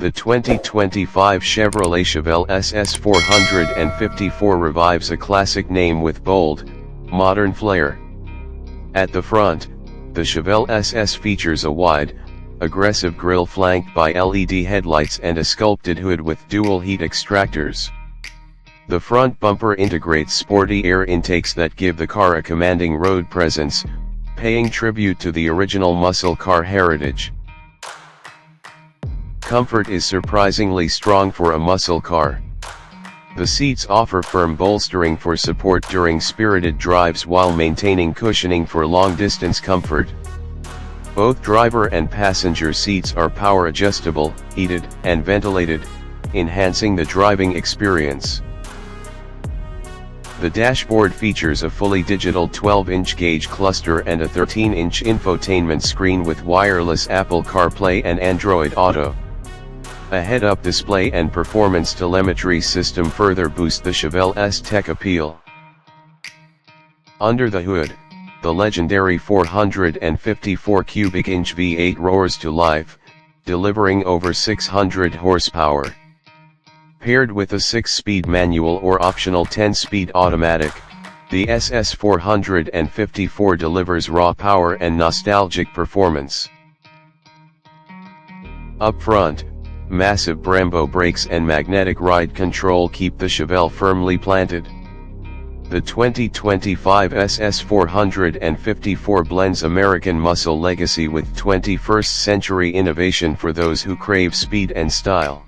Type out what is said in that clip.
The 2025 Chevrolet Chevelle SS 454 revives a classic name with bold, modern flair. At the front, the Chevelle SS features a wide, aggressive grille flanked by LED headlights and a sculpted hood with dual heat extractors. The front bumper integrates sporty air intakes that give the car a commanding road presence, paying tribute to the original muscle car heritage. Comfort is surprisingly strong for a muscle car. The seats offer firm bolstering for support during spirited drives while maintaining cushioning for long-distance comfort. Both driver and passenger seats are power adjustable, heated, and ventilated, enhancing the driving experience. The dashboard features a fully digital 12-inch gauge cluster and a 13-inch infotainment screen with wireless Apple CarPlay and Android Auto. A head-up display and performance telemetry system further boost the Chevelle's tech appeal. Under the hood, the legendary 454 cubic inch V8 roars to life, delivering over 600 horsepower. Paired with a 6-speed manual or optional 10-speed automatic, the SS 454 delivers raw power and nostalgic performance. Up front, massive Brembo brakes and magnetic ride control keep the Chevelle firmly planted. The 2025 SS 454 blends American muscle legacy with 21st-century innovation for those who crave speed and style.